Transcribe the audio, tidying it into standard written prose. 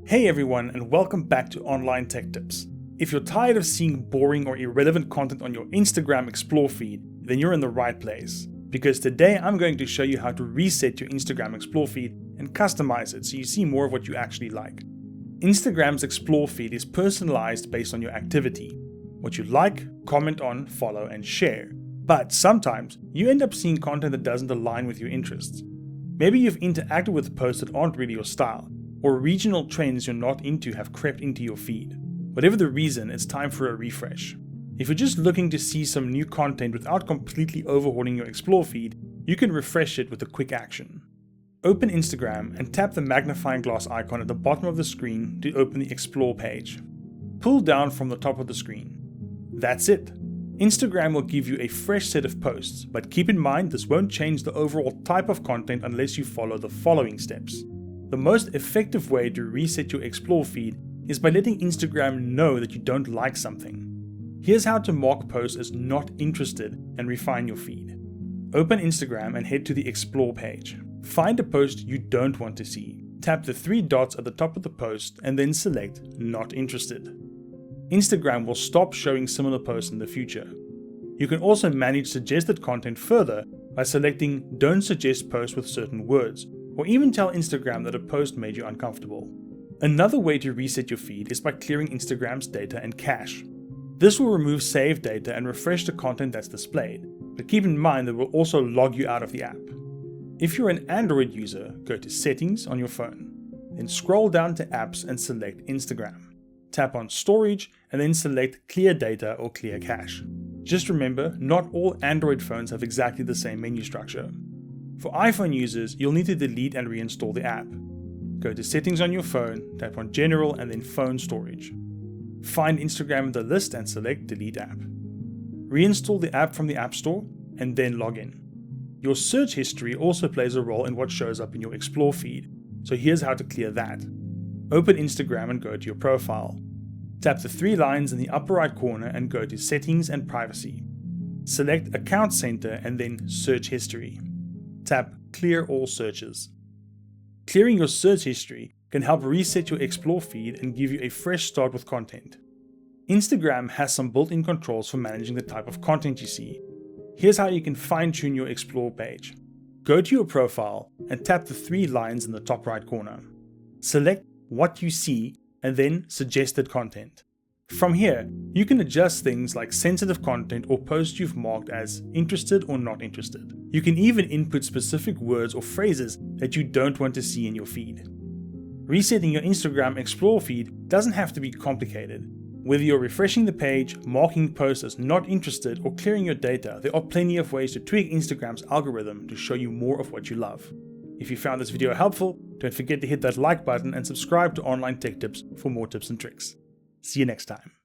Hey everyone, and welcome back to Online Tech Tips. If you're tired of seeing boring or irrelevant content on your Instagram Explore feed, then you're in the right place. Because today I'm going to show you how to reset your Instagram Explore feed and customize it so you see more of what you actually like. Instagram's Explore feed is personalized based on your activity, what you like, comment on, follow, and share. But sometimes you end up seeing content that doesn't align with your interests. Maybe you've interacted with posts that aren't really your style, or regional trends you're not into have crept into your feed. Whatever the reason, it's time for a refresh. If you're just looking to see some new content without completely overhauling your Explore feed, you can refresh it with a quick action. Open Instagram and tap the magnifying glass icon at the bottom of the screen to open the Explore page. Pull down from the top of the screen. That's it. Instagram will give you a fresh set of posts, but keep in mind this won't change the overall type of content unless you follow the following steps. The most effective way to reset your Explore feed is by letting Instagram know that you don't like something. Here's how to mark posts as not interested and refine your feed. Open Instagram and head to the Explore page. Find a post you don't want to see. Tap the three dots at the top of the post and then select Not Interested. Instagram will stop showing similar posts in the future. You can also manage suggested content further by selecting Don't Suggest Posts with certain words, or even tell Instagram that a post made you uncomfortable. Another way to reset your feed is by clearing Instagram's data and cache. This will remove saved data and refresh the content that's displayed, but keep in mind that it will also log you out of the app. If you're an Android user, go to Settings on your phone, then scroll down to Apps and select Instagram. Tap on Storage and then select Clear Data or Clear Cache. Just remember, not all Android phones have exactly the same menu structure. For iPhone users, you'll need to delete and reinstall the app. Go to Settings on your phone, tap on General and then Phone Storage. Find Instagram in the list and select Delete App. Reinstall the app from the App Store and then log in. Your search history also plays a role in what shows up in your Explore feed, so here's how to clear that. Open Instagram and go to your profile. Tap the three lines in the upper right corner and go to Settings and Privacy. Select Account Center and then Search History. Tap Clear All Searches. Clearing your search history can help reset your Explore feed and give you a fresh start with content. Instagram has some built-in controls for managing the type of content you see. Here's how you can fine-tune your Explore page. Go to your profile and tap the three lines in the top right corner. Select What You See and then Suggested Content. From here, you can adjust things like sensitive content or posts you've marked as interested or not interested. You can even input specific words or phrases that you don't want to see in your feed. Resetting your Instagram Explore feed doesn't have to be complicated. Whether you're refreshing the page, marking posts as not interested, or clearing your data, there are plenty of ways to tweak Instagram's algorithm to show you more of what you love. If you found this video helpful, don't forget to hit that like button and subscribe to Online Tech Tips for more tips and tricks. See you next time.